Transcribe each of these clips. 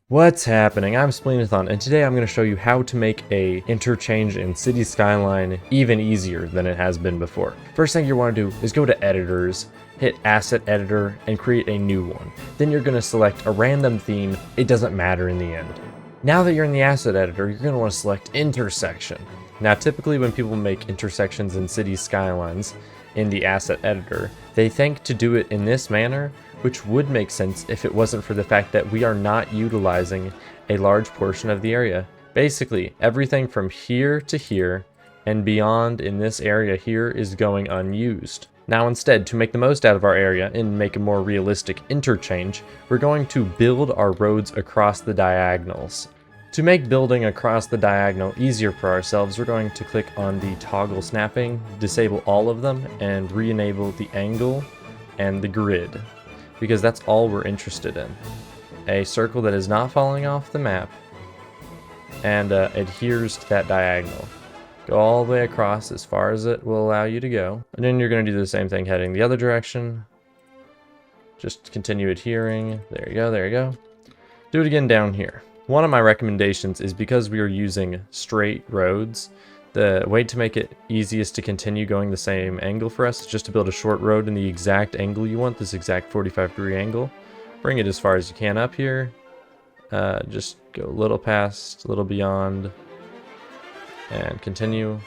What's happening? I'm Spleenathon, and today I'm going to show you how to make a interchange in City Skyline even easier than it has been before. First thing you want to do is go to Editors, hit Asset Editor, and create a new one. Then you're going to select a random theme. It doesn't matter in the end. Now that you're in the Asset Editor, you're going to want to select Intersection. Now typically when people make intersections in City Skylines in the Asset Editor, they think to do it in this manner, which would make sense if it wasn't for the fact that we are not utilizing a large portion of the area. Basically, everything from here to here and beyond in this area here is going unused. Now instead, to make the most out of our area and make a more realistic interchange, we're going to build our roads across the diagonals. To make building across the diagonal easier for ourselves, we're going to click on the toggle snapping, disable all of them, and re-enable the angle and the grid, because that's all we're interested in. A circle that is not falling off the map and adheres to that diagonal. Go all the way across as far as it will allow you to go. And then you're going to do the same thing heading the other direction. Just continue adhering. There you go, there you go. Do it again down here. One of my recommendations is, because we are using straight roads, the way to make it easiest to continue going the same angle for us is just to build a short road in the exact angle you want, this exact 45-degree angle. Bring it as far as you can up here. Just go a little past, a little beyond, and continue.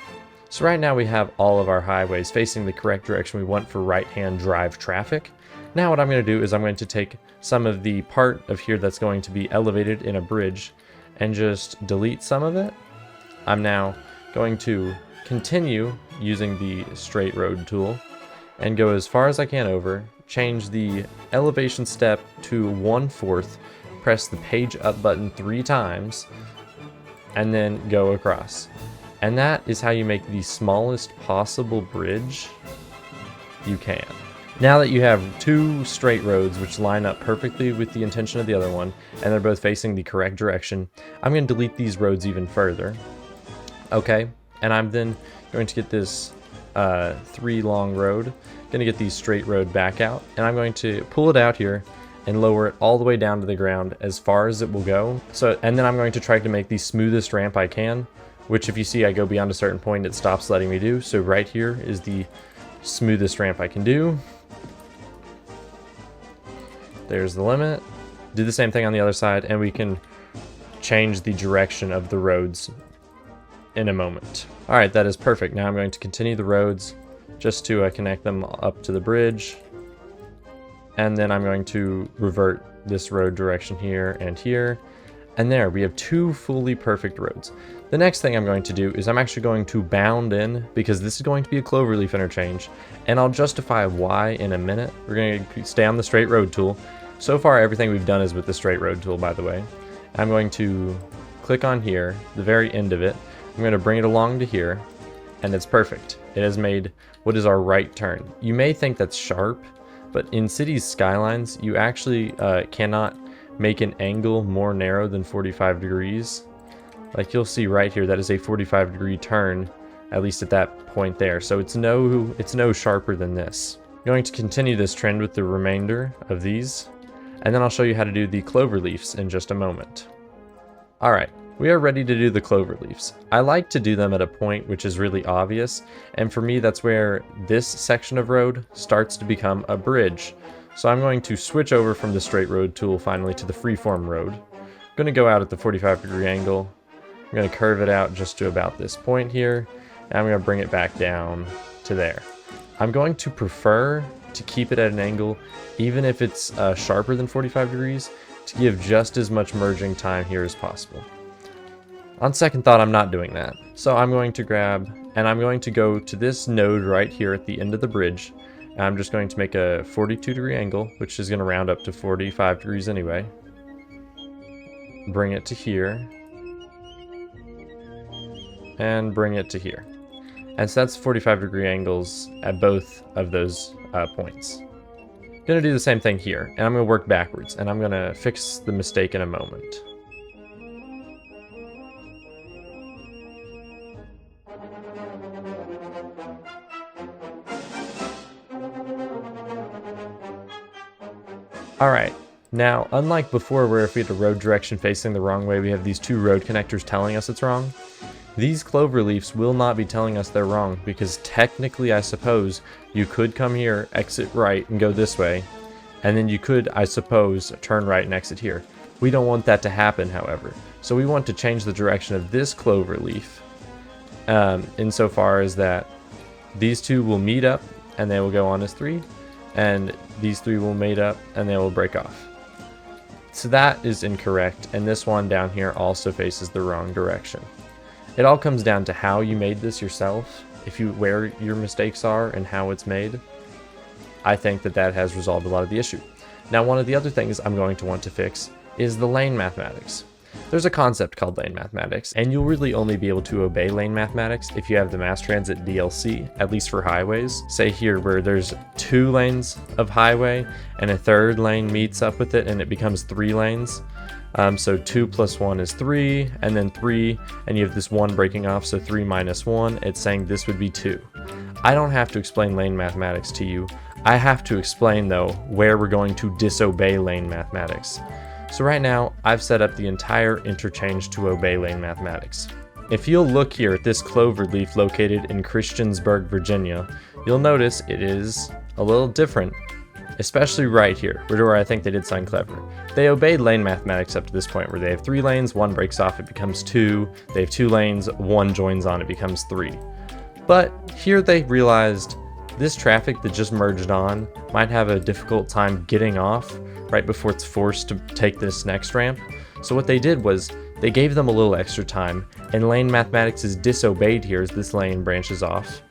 So right now we have all of our highways facing the correct direction we want for right-hand drive traffic. Now what I'm going to do is I'm going to take some of the part of here that's going to be elevated in a bridge and just delete some of it. I'm now going to continue using the straight road tool and go as far as I can over, change the elevation step to 1/4, press the page up button 3 times, and then go across. And that is how you make the smallest possible bridge you can. Now that you have 2 straight roads which line up perfectly with the intention of the other one, and they're both facing the correct direction, I'm going to delete these roads even further. Okay, and I'm then going to get this 3 long road, going to get the straight road back out, and I'm going to pull it out here and lower it all the way down to the ground as far as it will go. And then I'm going to try to make the smoothest ramp I can, which if you see I go beyond a certain point, it stops letting me do. So right here is the smoothest ramp I can do. There's the limit. Do the same thing on the other side, and we can change the direction of the roads in a moment. Alright, that is perfect. Now I'm going to continue the roads just to connect them up to the bridge. And then I'm going to revert this road direction here and here. And there, we have 2 fully perfect roads. The next thing I'm going to do is I'm actually going to bound in, because this is going to be a Cloverleaf interchange, and I'll justify why in a minute. We're going to stay on the straight road tool. So far, everything we've done is with the straight road tool, by the way. I'm going to click on here, the very end of it. I'm going to bring it along to here, and it's perfect. It has made what is our right turn. You may think that's sharp, but in Cities Skylines, you actually cannot make an angle more narrow than 45 degrees. Like you'll see right here, that is a 45-degree turn, at least at that point there. So it's no sharper than this. I'm going to continue this trend with the remainder of these, and then I'll show you how to do the cloverleafs in just a moment. Alright, we are ready to do the cloverleafs. I like to do them at a point which is really obvious, and for me that's where this section of road starts to become a bridge. So I'm going to switch over from the straight road tool finally to the freeform road. I'm going to go out at the 45-degree angle. I'm going to curve it out just to about this point here, and I'm going to bring it back down to there. I'm going to prefer to keep it at an angle, even if it's sharper than 45 degrees, to give just as much merging time here as possible. On second thought, I'm not doing that. So I'm going to grab, and I'm going to go to this node right here at the end of the bridge. And I'm just going to make a 42-degree angle, which is going to round up to 45 degrees anyway. Bring it to here. And bring it to here. And so that's 45-degree angles at both of those points. Gonna do the same thing here, and I'm gonna work backwards, and I'm gonna fix the mistake in a moment. Alright, Now, unlike before where if we had a road direction facing the wrong way, we have these two road connectors telling us it's wrong, these cloverleafs will not be telling us they're wrong, because technically, I suppose, you could come here, exit right, and go this way, and then you could, I suppose, turn right and exit here. We don't want that to happen, however. So we want to change the direction of this cloverleaf, insofar as that these two will meet up, and they will go on as three, and these three will meet up, and they will break off. So that is incorrect, and this one down here also faces the wrong direction. It all comes down to how you made this yourself, where your mistakes are and how it's made. I think that has resolved a lot of the issue. Now, one of the other things I'm going to want to fix is the lane mathematics. There's a concept called lane mathematics, and you'll really only be able to obey lane mathematics if you have the mass transit DLC, at least for highways. Say here where there's 2 lanes of highway and a third lane meets up with it and it becomes 3 lanes. So 2 plus 1 is 3, and then 3, and you have this 1 breaking off, so 3 minus 1, it's saying this would be 2. I don't have to explain lane mathematics to you. I have to explain, though, where we're going to disobey lane mathematics. So right now, I've set up the entire interchange to obey lane mathematics. If you'll look here at this cloverleaf located in Christiansburg, Virginia, you'll notice it is a little different, especially right here, where I think they did sign clever. They obeyed lane mathematics up to this point where they have 3 lanes, 1 breaks off, it becomes 2. They have 2 lanes, 1 joins on, it becomes 3. But here they realized this traffic that just merged on might have a difficult time getting off right before it's forced to take this next ramp. So what they did was they gave them a little extra time, and lane mathematics is disobeyed here as this lane branches off.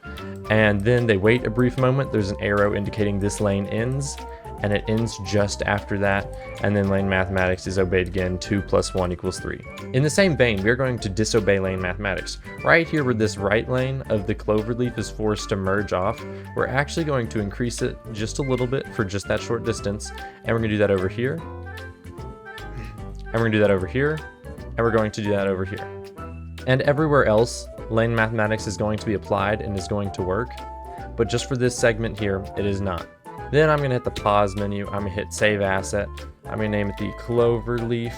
And then they wait a brief moment, there's an arrow indicating this lane ends, and it ends just after that, and then lane mathematics is obeyed again, 2 plus 1 equals 3. In the same vein, we're going to disobey lane mathematics. Right here where this right lane of the cloverleaf is forced to merge off, we're actually going to increase it just a little bit for just that short distance, and we're going to do that over here, and we're going to do that over here, and we're going to do that over here. And everywhere else, lane mathematics is going to be applied and is going to work, but just for this segment here, it is not. Then I'm going to hit the pause menu, I'm going to hit save asset, I'm going to name it the Cloverleaf,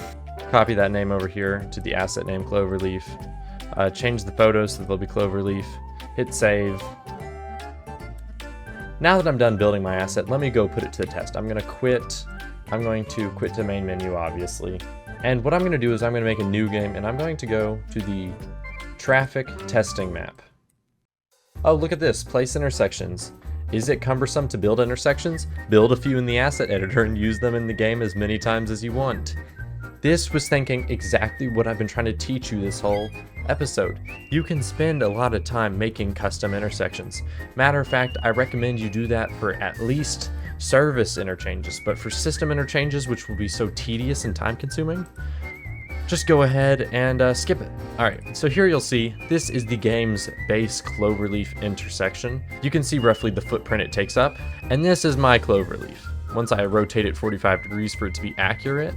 copy that name over here to the asset name Cloverleaf, change the photos so that they'll be Cloverleaf, hit save. Now that I'm done building my asset, let me go put it to the test. I'm going to quit to main menu, obviously. And what I'm going to do is I'm going to make a new game, and I'm going to go to the traffic testing map. Oh, look at this, place intersections. Is it cumbersome to build intersections? Build a few in the asset editor and use them in the game as many times as you want. This was thinking exactly what I've been trying to teach you this whole episode. You can spend a lot of time making custom intersections. Matter of fact, I recommend you do that for at least service interchanges, but for system interchanges, which will be so tedious and time consuming, just go ahead and skip it. Alright, so here you'll see, this is the game's base cloverleaf intersection. You can see roughly the footprint it takes up, and this is my cloverleaf. Once I rotate it 45 degrees for it to be accurate,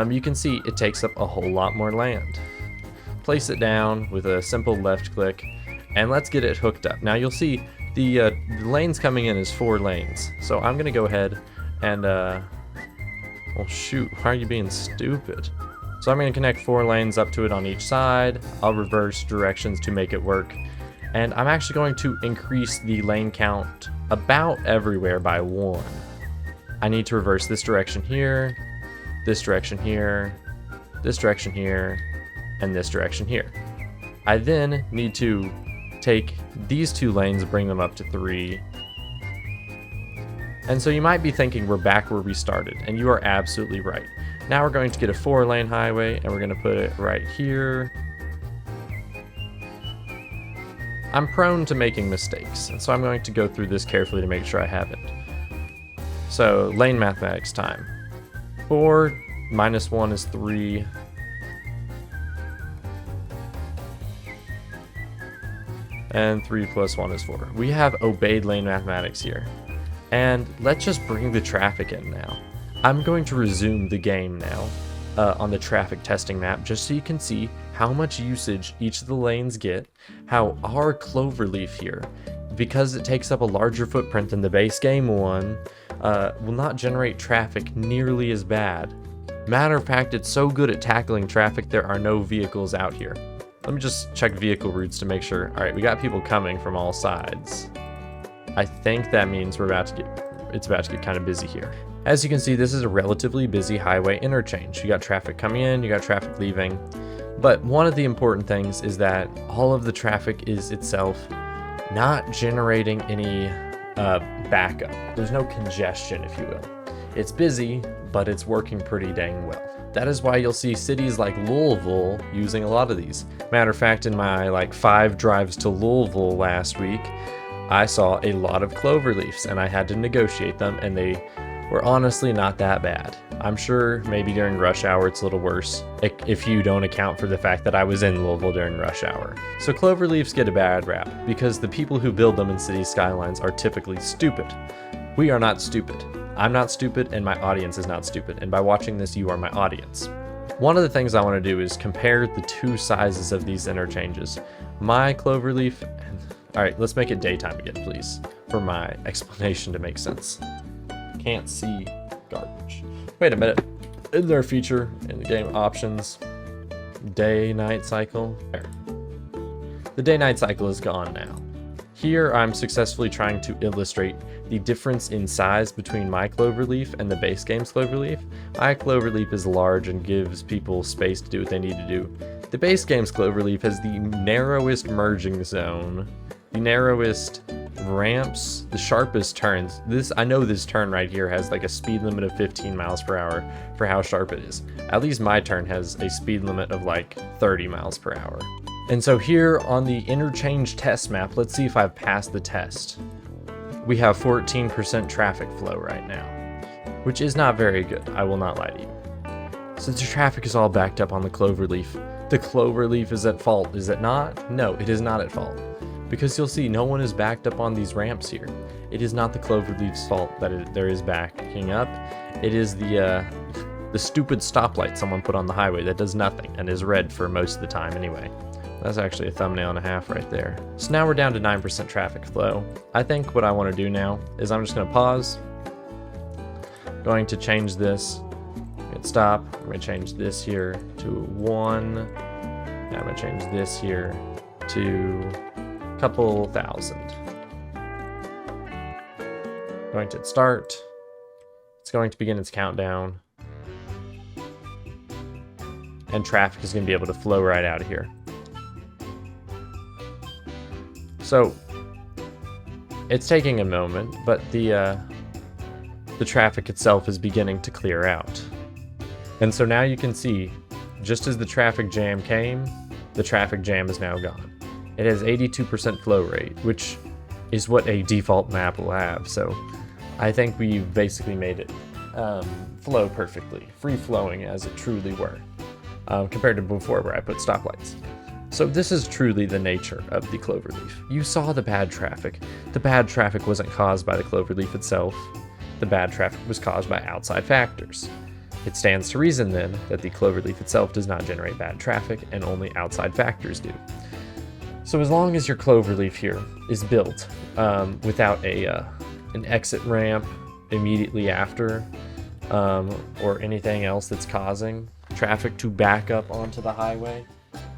you can see it takes up a whole lot more land. Place it down with a simple left click, and let's get it hooked up. Now you'll see the lanes coming in is 4 lanes, so I'm gonna go ahead and, well shoot, why are you being stupid? So I'm going to connect 4 lanes up to it on each side. I'll reverse directions to make it work. And I'm actually going to increase the lane count about everywhere by 1. I need to reverse this direction here, this direction here, this direction here, and this direction here. I then need to take these 2 lanes, bring them up to 3. And so you might be thinking we're back where we started, and you are absolutely right. Now we're going to get a 4-lane highway, and we're going to put it right here. I'm prone to making mistakes, and so I'm going to go through this carefully to make sure I haven't. So, lane mathematics time. 4 minus 1 is 3. And 3 plus 1 is 4. We have obeyed lane mathematics here. And let's just bring the traffic in now. I'm going to resume the game now on the traffic testing map just so you can see how much usage each of the lanes get, how our cloverleaf here, because it takes up a larger footprint than the base game one, will not generate traffic nearly as bad. Matter of fact, it's so good at tackling traffic, there are no vehicles out here. Let me just check vehicle routes to make sure. All right, we got people coming from all sides. I think that means it's about to get kind of busy here. As you can see, this is a relatively busy highway interchange. You got traffic coming in, you got traffic leaving. But one of the important things is that all of the traffic is itself not generating any backup. There's no congestion, if you will. It's busy, but it's working pretty dang well. That is why you'll see cities like Louisville using a lot of these. Matter of fact, in my 5 drives to Louisville last week, I saw a lot of cloverleafs and I had to negotiate them, and they were honestly not that bad. I'm sure maybe during rush hour it's a little worse, if you don't account for the fact that I was in Louisville during rush hour. So cloverleafs get a bad rap because the people who build them in city skylines are typically stupid. We are not stupid. I'm not stupid, and my audience is not stupid, and by watching this, you are my audience. One of the things I want to do is compare the 2 sizes of these interchanges. My cloverleaf, all right, let's make it daytime again, please, for my explanation to make sense. Can't see garbage. Wait a minute, isn't there a feature in the game options? Day-night cycle? There. The day-night cycle is gone now. Here I'm successfully trying to illustrate the difference in size between my cloverleaf and the base game's cloverleaf. My cloverleaf is large and gives people space to do what they need to do. The base game's cloverleaf has the narrowest merging zone, the narrowest ramps, the sharpest turns. I know this turn right here has a speed limit of 15 miles per hour for how sharp it is. At least my turn has a speed limit of 30 miles per hour. And so here on the interchange test map, let's see if I've passed the test. We have 14% traffic flow right now, which is not very good, I will not lie to you. So the traffic is all backed up on the cloverleaf. The cloverleaf is at fault, is it not? No, it is not at fault. Because you'll see no one is backed up on these ramps here. It is not the cloverleaf's fault that there is backing up. It is the stupid stoplight someone put on the highway that does nothing and is red for most of the time anyway. That's actually a thumbnail and a half right there. So now we're down to 9% traffic flow. I think what I want to do now is I'm just going to pause. Going to change this. Hit stop. I'm going to change this here to 1. Now I'm going to change this here to a couple thousand. Going to start. It's going to begin its countdown. And traffic is going to be able to flow right out of here. So it's taking a moment, but the traffic itself is beginning to clear out. And so now you can see, just as the traffic jam came, the traffic jam is now gone. It has 82% flow rate, which is what a default map will have. So I think we've basically made it flow perfectly, free flowing as it truly were, compared to before where I put stoplights. So this is truly the nature of the cloverleaf. You saw the bad traffic. The bad traffic wasn't caused by the cloverleaf itself. The bad traffic was caused by outside factors. It stands to reason then that the cloverleaf itself does not generate bad traffic and only outside factors do. So as long as your cloverleaf here is built without an exit ramp immediately after or anything else that's causing traffic to back up onto the highway,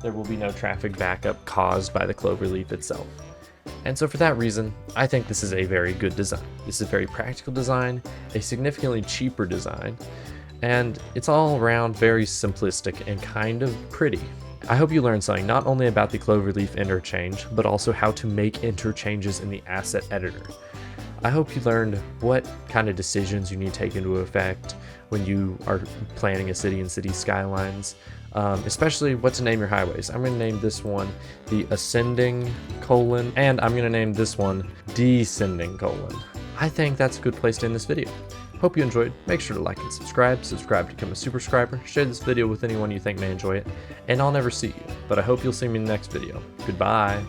there will be no traffic backup caused by the cloverleaf itself. And so for that reason, I think this is a very good design. This is a very practical design, a significantly cheaper design, and it's all around very simplistic and kind of pretty. I hope you learned something not only about the Cloverleaf interchange, but also how to make interchanges in the asset editor. I hope you learned what kind of decisions you need to take into effect when you are planning a city and city skylines, especially what to name your highways. I'm going to name this one the Ascending : and I'm going to name this one Descending : I think that's a good place to end this video. Hope you enjoyed. Make sure to like and subscribe to become a super subscriber. Share this video with anyone you think may enjoy it, and I'll never see you, but I hope you'll see me in the next video. Goodbye.